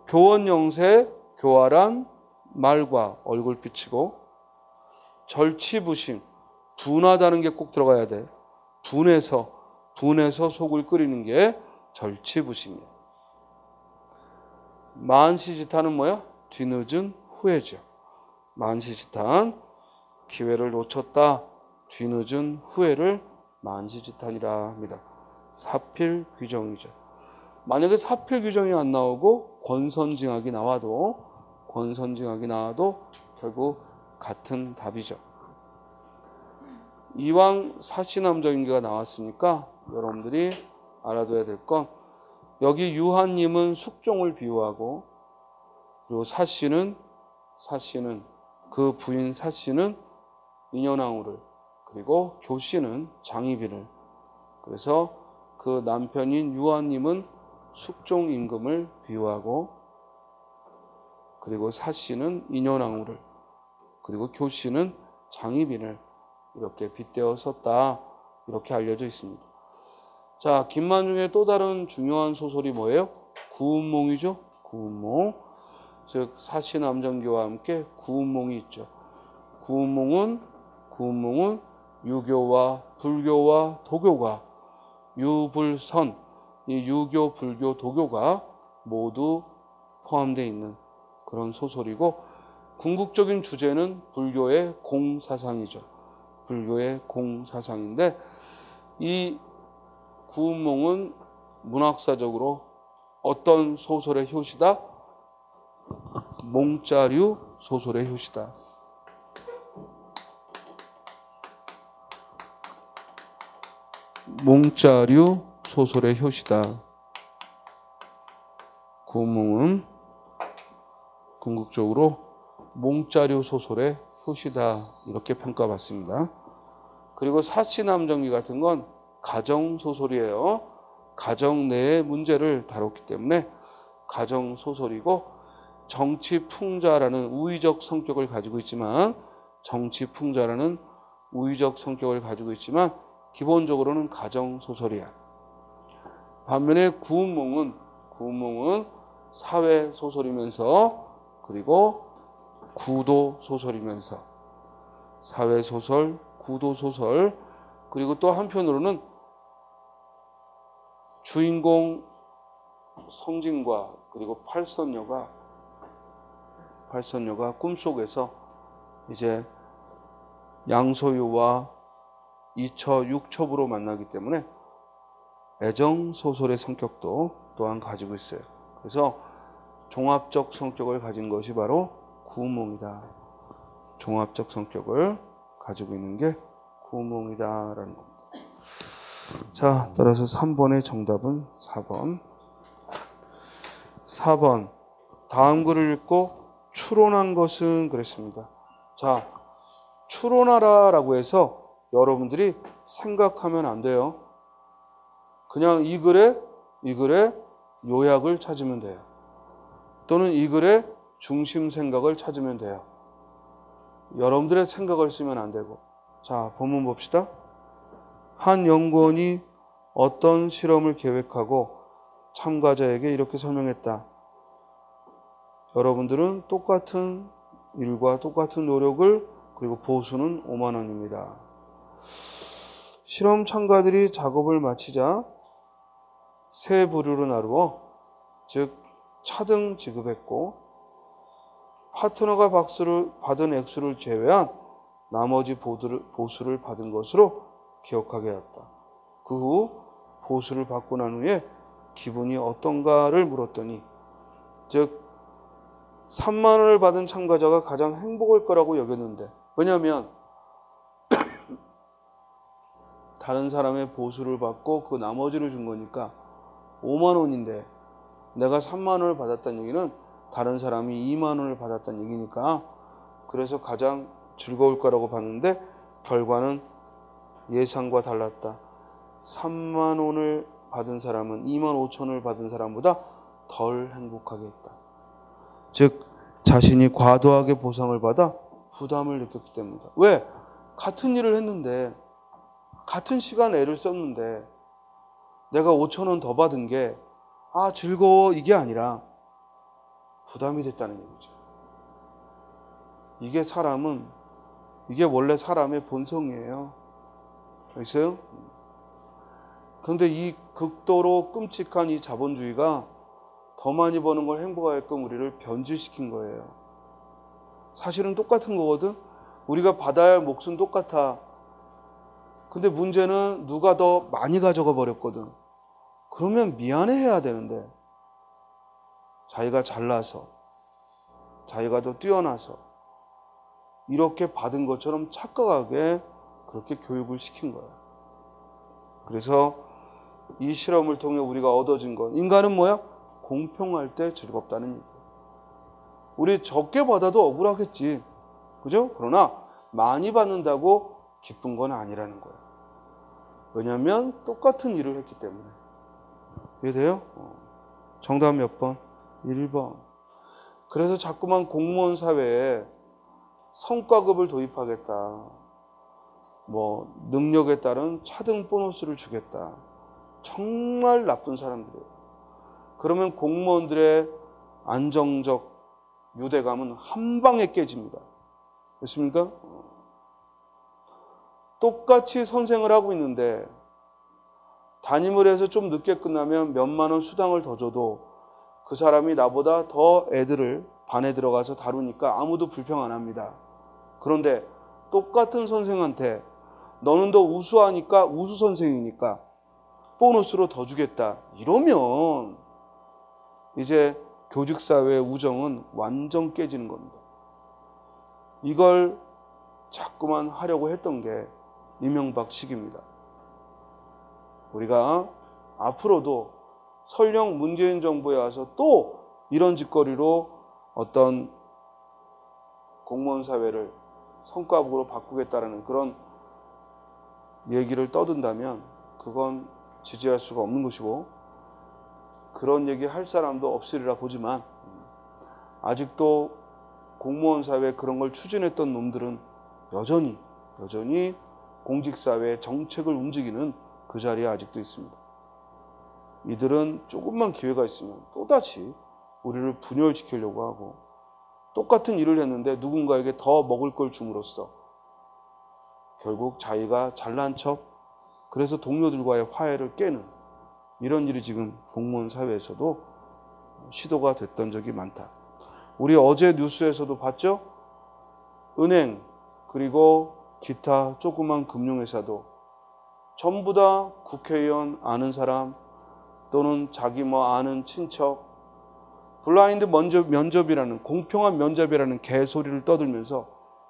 교원영세, 교활한 말과 얼굴 비치고 절치부심. 분하다는 게 꼭 들어가야 돼. 분해서 속을 끓이는 게 절치부심이야. 만시지탄은 뭐야? 뒤늦은 후회죠. 만시지탄, 기회를 놓쳤다. 뒤늦은 후회를 만시지탄이라 합니다. 사필 규정이죠. 만약에 사필 규정이 안 나오고 권선징악이 나와도 결국 같은 답이죠. 이왕 사시남정인계가 나왔으니까 여러분들이 알아둬야 될 건 여기 유한님은 숙종을 비유하고 그리고 사씨는 그 부인 사씨는 인현왕후를 그리고 교씨는 장희빈을 그래서 그 남편인 유한님은 숙종 임금을 비유하고 그리고 사씨는 인현왕후를 그리고 교씨는 장희빈을 이렇게 빗대어 썼다 이렇게 알려져 있습니다. 자, 김만중의 또 다른 중요한 소설이 뭐예요? 구운몽이죠. 구운몽. 즉 사시남정기와 함께 구운몽이 있죠. 구운몽은 유교와 불교와 도교가 유불선 이 유교, 불교, 도교가 모두 포함되어 있는 그런 소설이고 궁극적인 주제는 불교의 공사상이죠. 불교의 공사상인데 이 구운몽은 문학사적으로 어떤 소설의 효시다? 몽자류 소설의 효시다. 몽자류 소설의 효시다. 구운몽은 궁극적으로 몽자류 소설의 효시다 이렇게 평가받습니다. 그리고 사시남정기 같은 건 가정소설이에요. 가정 내의 문제를 다뤘기 때문에 가정소설이고 정치풍자라는 우의적 성격을 가지고 있지만 기본적으로는 가정소설이야. 반면에 구운몽은 사회소설이면서 그리고 구도소설이면서 사회소설, 구도소설 그리고 또 한편으로는 주인공 성진과 그리고 팔선녀가 꿈속에서 이제 양소유와 이처, 육첩으로 만나기 때문에 애정소설의 성격도 또한 가지고 있어요. 그래서 종합적 성격을 가진 것이 바로 구운몽이다. 종합적 성격을 가지고 있는 게 구운몽이다라는 겁니다. 자, 따라서 3번의 정답은 4번. 4번. 다음 글을 읽고 추론한 것은 그랬습니다. 자, 추론하라라고 해서 여러분들이 생각하면 안 돼요. 그냥 이 글의 요약을 찾으면 돼요. 또는 이 글의 중심 생각을 찾으면 돼요. 여러분들의 생각을 쓰면 안 되고. 자, 본문 봅시다. 한 연구원이 어떤 실험을 계획하고 참가자에게 이렇게 설명했다. 여러분들은 똑같은 일과 똑같은 노력을 그리고 보수는 5만 원입니다. 실험 참가들이 작업을 마치자 세 부류로 나누어 즉 차등 지급했고 파트너가 받은 액수를 제외한 나머지 보수를 받은 것으로 기억하게 했다. 그 후 보수를 받고 난 후에 기분이 어떤가를 물었더니 즉 3만 원을 받은 참가자가 가장 행복할 거라고 여겼는데 왜냐하면 다른 사람의 보수를 받고 그 나머지를 준 거니까 5만 원인데 내가 3만 원을 받았다는 얘기는 다른 사람이 2만 원을 받았다는 얘기니까 그래서 가장 즐거울 거라고 봤는데 결과는 예상과 달랐다. 3만 원을 받은 사람은 2만 5천 원을 받은 사람보다 덜 행복하게 했다. 즉 자신이 과도하게 보상을 받아 부담을 느꼈기 때문이다. 왜? 같은 일을 했는데 같은 시간 애를 썼는데 내가 5천 원 더 받은 게 즐거워 이게 아니라 부담이 됐다는 얘기죠. 이게 원래 사람의 본성이에요. 있어요? 그런데 이 극도로 끔찍한 이 자본주의가 더 많이 버는 걸 행복하게끔 우리를 변질시킨 거예요. 사실은 똑같은 거거든. 우리가 받아야 할 몫은 똑같아. 근데 문제는 누가 더 많이 가져가 버렸거든. 그러면 미안해해야 되는데 자기가 잘나서 자기가 더 뛰어나서 이렇게 받은 것처럼 착각하게 그렇게 교육을 시킨 거야. 그래서 이 실험을 통해 우리가 얻어진 건, 인간은 뭐야? 공평할 때 즐겁다는 얘기야. 우리 적게 받아도 억울하겠지, 그죠? 그러나 많이 받는다고 기쁜 건 아니라는 거야. 왜냐하면 똑같은 일을 했기 때문에. 이해돼요? 정답 몇 번? 1번. 그래서 자꾸만 공무원 사회에 성과급을 도입하겠다, 뭐 능력에 따른 차등 보너스를 주겠다. 정말 나쁜 사람들이에요. 그러면 공무원들의 안정적 유대감은 한 방에 깨집니다. 됐습니까? 똑같이 선생을 하고 있는데 담임을 해서 좀 늦게 끝나면 몇만 원 수당을 더 줘도 그 사람이 나보다 더 애들을 반에 들어가서 다루니까 아무도 불평 안 합니다. 그런데 똑같은 선생한테 너는 더 우수하니까, 우수 선생이니까 보너스로 더 주겠다, 이러면 이제 교직사회의 우정은 완전 깨지는 겁니다. 이걸 자꾸만 하려고 했던 게 이명박 시기입니다. 우리가 앞으로도 설령 문재인 정부에 와서 또 이런 짓거리로 어떤 공무원 사회를 성과급으로 바꾸겠다라는 그런 얘기를 떠든다면 그건 지지할 수가 없는 것이고, 그런 얘기 할 사람도 없으리라 보지만 아직도 공무원 사회에 그런 걸 추진했던 놈들은 여전히 공직사회의 정책을 움직이는 그 자리에 아직도 있습니다. 이들은 조금만 기회가 있으면 또다시 우리를 분열시키려고 하고, 똑같은 일을 했는데 누군가에게 더 먹을 걸 줌으로써 결국 자기가 잘난 척, 그래서 동료들과의 화해를 깨는 이런 일이 지금 공무원 사회에서도 시도가 됐던 적이 많다. 우리 어제 뉴스에서도 봤죠? 은행 그리고 기타 조그만 금융회사도 전부 다 국회의원 아는 사람 또는 자기 뭐 아는 친척, 블라인드 면접이라는, 공평한 면접이라는 개소리를 떠들면서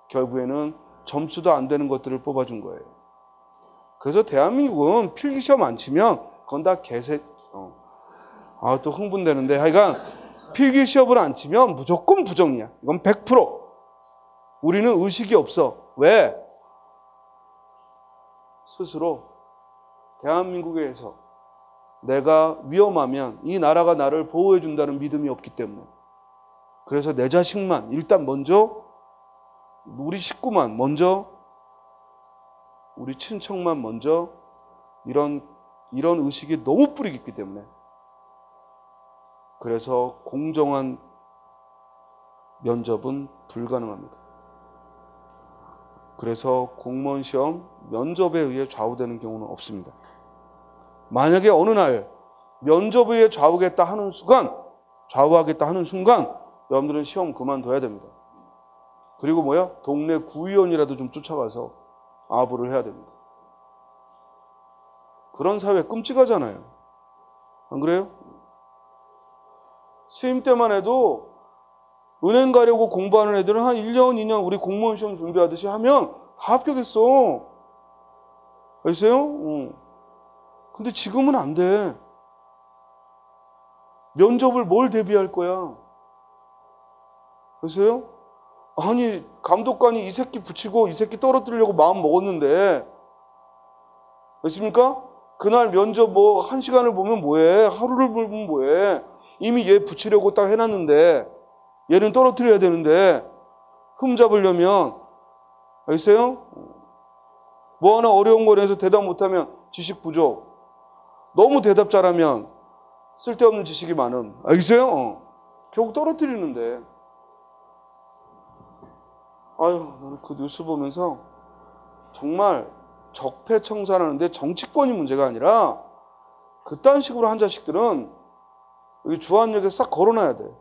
결국에는 점수도 안 되는 것들을 뽑아준 거예요. 그래서 대한민국은 필기시험 안 치면 그건 다 또 흥분되는데, 하여간 필기시험을 안 치면 무조건 부정이야. 이건 100%. 우리는 의식이 없어. 왜? 스스로 대한민국에서 내가 위험하면 이 나라가 나를 보호해 준다는 믿음이 없기 때문에. 그래서 내 자식만 일단 먼저, 우리 식구만 먼저, 우리 친척만 먼저, 이런 의식이 너무 뿌리 깊기 때문에. 그래서 공정한 면접은 불가능합니다. 그래서 공무원 시험 면접에 의해 좌우되는 경우는 없습니다. 만약에 어느 날 면접에 의해 좌우하겠다 하는 순간 여러분들은 시험 그만둬야 됩니다. 그리고 동네 구의원이라도 좀 쫓아가서 아부를 해야 됩니다. 그런 사회 끔찍하잖아요. 안 그래요? 시임 때만 해도 은행 가려고 공부하는 애들은 한 1년, 2년 우리 공무원 시험 준비하듯이 하면 다 합격했어. 알겠어요? 근데 지금은 안 돼. 면접을 뭘 대비할 거야? 알겠어요? 아니, 감독관이 이 새끼 붙이고 이 새끼 떨어뜨리려고 마음 먹었는데, 알겠습니까? 그날 면접 1시간을 보면 뭐해? 하루를 보면 뭐해? 이미 얘 붙이려고 딱 해놨는데 얘는 떨어뜨려야 되는데 흠 잡으려면, 알겠어요? 뭐 하나 어려운 거에 대해서 대답 못하면 지식 부족, 너무 대답 잘하면 쓸데없는 지식이 많음, 알겠어요? 결국 떨어뜨리는데. 나는 그 뉴스 보면서 정말 적폐청산하는데 정치권이 문제가 아니라 그딴 식으로 한 자식들은 여기 주한역에 싹 걸어놔야 돼.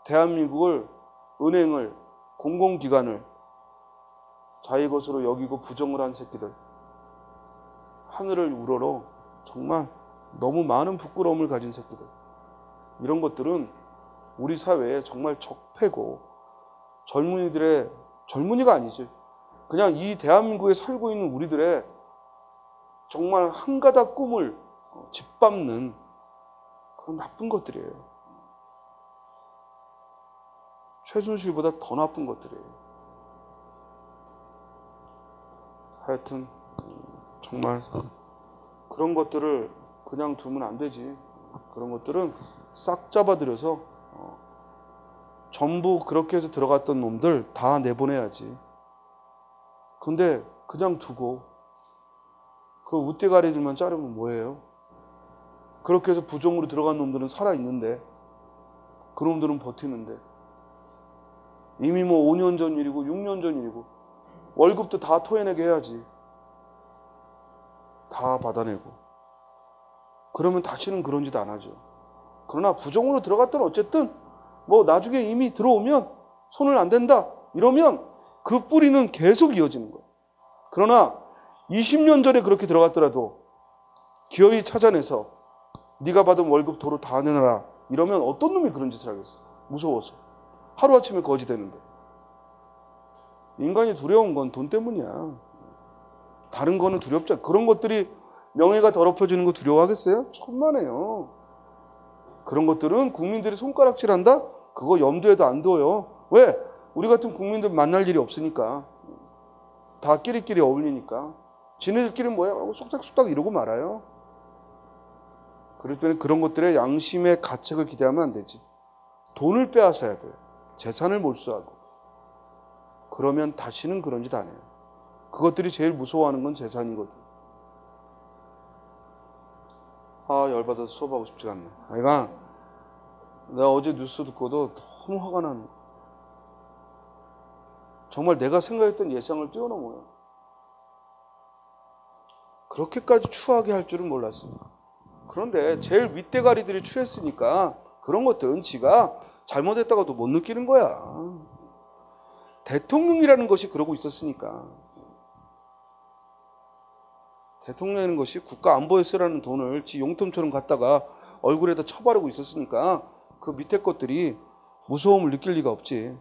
대한민국을, 은행을, 공공기관을 자기 것으로 여기고 부정을 한 새끼들. 하늘을 우러러 정말 너무 많은 부끄러움을 가진 새끼들. 이런 것들은 우리 사회에 정말 적폐고 젊은이들의, 젊은이가 아니지, 그냥 이 대한민국에 살고 있는 우리들의 정말 한 가닥 꿈을 짓밟는 그런 나쁜 것들이에요. 최순실보다 더 나쁜 것들이에요. 하여튼 정말 그런 것들을 그냥 두면 안 되지. 그런 것들은 싹 잡아들여서 전부 그렇게 해서 들어갔던 놈들 다 내보내야지. 근데 그냥 두고 그 우대가리들만 자르면 뭐예요? 그렇게 해서 부정으로 들어간 놈들은 살아있는데, 그 놈들은 버티는데, 이미 뭐 5년 전 일이고 6년 전 일이고 월급도 다 토해내게 해야지. 다 받아내고. 그러면 다시는 그런 짓 안 하죠. 그러나 부정으로 들어갔던 어쨌든 뭐 나중에 이미 들어오면 손을 안 댄다 이러면 그 뿌리는 계속 이어지는 거예요. 그러나 20년 전에 그렇게 들어갔더라도 기어이 찾아내서 네가 받은 월급 도로 다 내놔라 이러면 어떤 놈이 그런 짓을 하겠어? 무서워서. 하루아침에 거지 되는데. 인간이 두려운 건 돈 때문이야. 다른 거는 두렵지 않아. 그런 것들이 명예가 더럽혀지는 거 두려워하겠어요? 천만에요. 그런 것들은 국민들이 손가락질한다? 그거 염두에도 안 둬요. 왜? 우리 같은 국민들 만날 일이 없으니까. 다 끼리끼리 어울리니까. 지네들끼리 뭐야? 하고 속닥속닥 이러고 말아요. 그럴 때는 그런 것들의 양심의 가책을 기대하면 안 되지. 돈을 빼앗아야 돼. 재산을 몰수하고. 그러면 다시는 그런 짓 안 해요. 그것들이 제일 무서워하는 건 재산이거든. 아, 열받아서 수업하고 싶지가 않네. 내가 어제 뉴스 듣고도 너무 화가 나는 거야. 정말 내가 생각했던 예상을 뛰어넘어요. 그렇게까지 추하게 할 줄은 몰랐어요. 그런데 제일 윗대가리들이 추했으니까 그런 것들은 지가 잘못했다고도 못 느끼는 거야. 대통령이라는 것이 그러고 있었으니까. 대통령이라는 것이 국가 안보에 쓰라는 돈을 지 용돈처럼 갖다가 얼굴에다 쳐바르고 있었으니까 그 밑에 것들이 무서움을 느낄 리가 없지.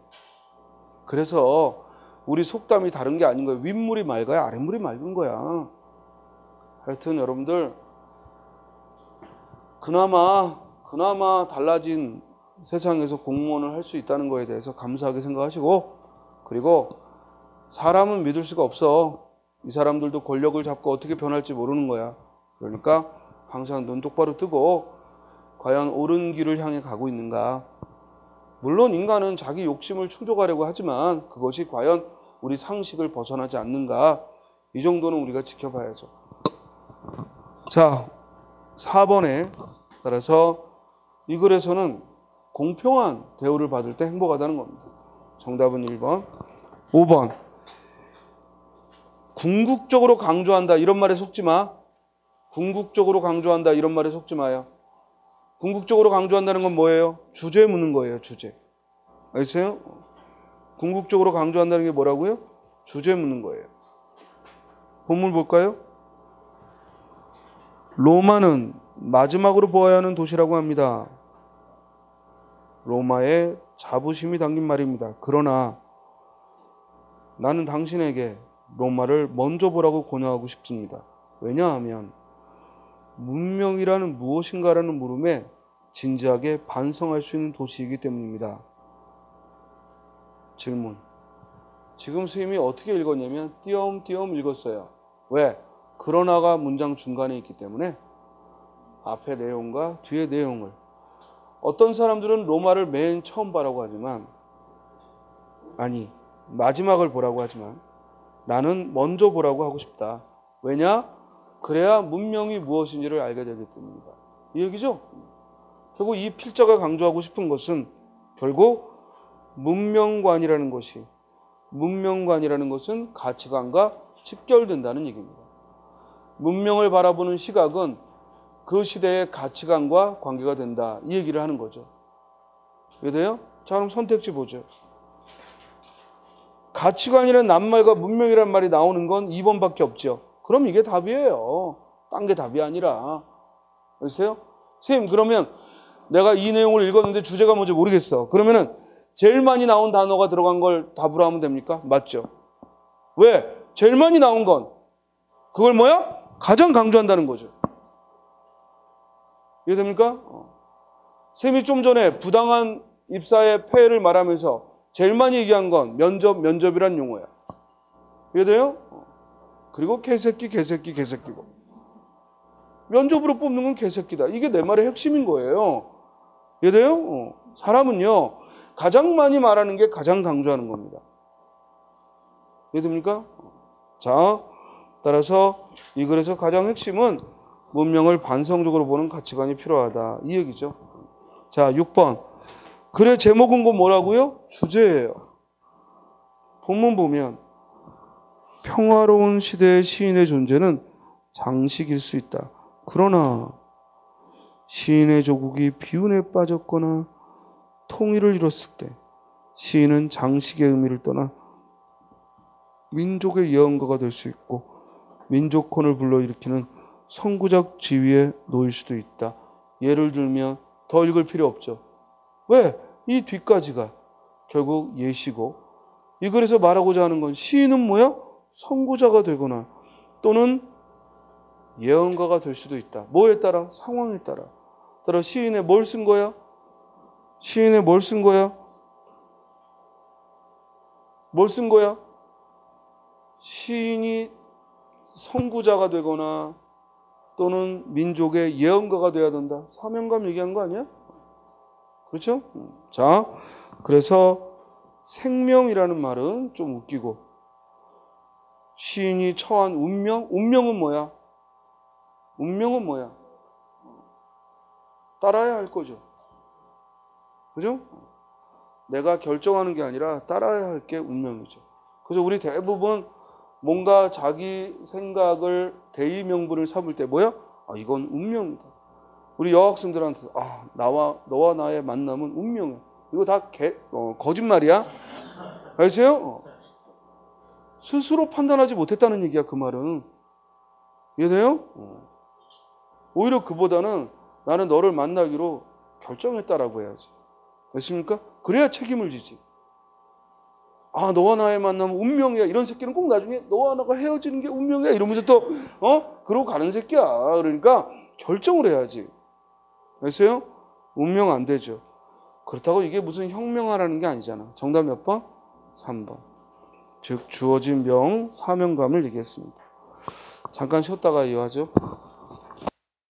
그래서 우리 속담이 다른 게 아닌 거예요. 윗물이 맑아야 아랫물이 맑은 거야. 하여튼 여러분들 그나마 달라진 세상에서 공무원을 할 수 있다는 거에 대해서 감사하게 생각하시고, 그리고 사람은 믿을 수가 없어. 이 사람들도 권력을 잡고 어떻게 변할지 모르는 거야. 그러니까 항상 눈 똑바로 뜨고 과연 옳은 길을 향해 가고 있는가. 물론 인간은 자기 욕심을 충족하려고 하지만 그것이 과연 우리 상식을 벗어나지 않는가. 이 정도는 우리가 지켜봐야죠. 자, 4번에 따라서 이 글에서는 공평한 대우를 받을 때 행복하다는 겁니다. 정답은 1번. 5번. 궁극적으로 강조한다 이런 말에 속지 마. 궁극적으로 강조한다 이런 말에 속지 마요. 궁극적으로 강조한다는 건 뭐예요? 주제 묻는 거예요. 주제. 알겠어요? 궁극적으로 강조한다는 게 뭐라고요? 주제 묻는 거예요. 본문 볼까요? 로마는 마지막으로 보아야 하는 도시라고 합니다. 로마의 자부심이 담긴 말입니다. 그러나 나는 당신에게 로마를 먼저 보라고 권유하고 싶습니다. 왜냐하면 문명이라는 무엇인가라는 물음에 진지하게 반성할 수 있는 도시이기 때문입니다. 질문. 지금 스님이 어떻게 읽었냐면 띄엄띄엄 읽었어요. 왜? 그러나가 문장 중간에 있기 때문에 앞에 내용과 뒤에 내용을. 어떤 사람들은 로마를 맨 처음 보라고 하지만, 아니 마지막을 보라고 하지만 나는 먼저 보라고 하고 싶다. 왜냐? 그래야 문명이 무엇인지를 알게 되기 때문입니다. 이 얘기죠? 결국 이 필자가 강조하고 싶은 것은 결국 문명관이라는 것은 가치관과 직결된다는 얘기입니다. 문명을 바라보는 시각은 그 시대의 가치관과 관계가 된다. 이 얘기를 하는 거죠. 이해돼요? 자, 그럼 선택지 보죠. 가치관이라는 낱말과 문명이라는 말이 나오는 건 2번밖에 없죠. 그럼 이게 답이에요. 딴 게 답이 아니라. 알겠어요? 선생님, 그러면 내가 이 내용을 읽었는데 주제가 뭔지 모르겠어. 그러면은 제일 많이 나온 단어가 들어간 걸 답으로 하면 됩니까? 맞죠? 왜? 제일 많이 나온 건 그걸 뭐야? 가장 강조한다는 거죠. 이해됩니까? 쌤이 좀 전에 부당한 입사의 폐해를 말하면서 제일 많이 얘기한 건 면접이란 용어야. 이해돼요? 그리고 개새끼고. 면접으로 뽑는 건 개새끼다. 이게 내 말의 핵심인 거예요. 이해돼요? 사람은요, 가장 많이 말하는 게 가장 강조하는 겁니다. 이해됩니까? 자, 따라서 이 글에서 가장 핵심은 문명을 반성적으로 보는 가치관이 필요하다. 이 얘기죠. 자, 6번. 글의 제목은 곧 뭐라고요? 주제예요. 본문 보면 평화로운 시대의 시인의 존재는 장식일 수 있다. 그러나 시인의 조국이 비운에 빠졌거나 통일을 이뤘을 때 시인은 장식의 의미를 떠나 민족의 예언가가 될 수 있고 민족혼을 불러일으키는 선구적 지위에 놓일 수도 있다. 예를 들면 더 읽을 필요 없죠. 왜? 이 뒤까지가 결국 예시고 이 글에서 말하고자 하는 건 시인은 뭐야? 선구자가 되거나 또는 예언가가 될 수도 있다. 뭐에 따라? 상황에 따라. 따라 시인에 뭘 쓴 거야? 시인에 뭘 쓴 거야? 뭘 쓴 거야? 시인이 선구자가 되거나 또는 민족의 예언가가 돼야 된다. 사명감 얘기한 거 아니야? 그렇죠? 자, 그래서 생명이라는 말은 좀 웃기고 시인이 처한 운명? 운명은 뭐야? 운명은 뭐야? 따라야 할 거죠. 그죠? 내가 결정하는 게 아니라 따라야 할 게 운명이죠. 그래서 우리 대부분 뭔가 자기 생각을 대의명분을 삼을 때 뭐야? 아, 이건 운명이다. 우리 여학생들한테 너와 나의 만남은 운명이야. 이거 다 거짓말이야. 아세요? 스스로 판단하지 못했다는 얘기야, 그 말은. 이해돼요? 오히려 그보다는 나는 너를 만나기로 결정했다라고 해야지. 됐습니까? 그래야 책임을 지지. 아, 너와 나의 만남은 운명이야. 이런 새끼는 꼭 나중에 너와 나가 헤어지는 게 운명이야. 이러면서 또, 그러고 가는 새끼야. 그러니까 결정을 해야지. 됐어요? 운명 안 되죠. 그렇다고 이게 무슨 혁명하라는 게 아니잖아. 정답 몇 번? 3번. 즉, 주어진 명, 사명감을 얘기했습니다. 잠깐 쉬었다가 이어하죠.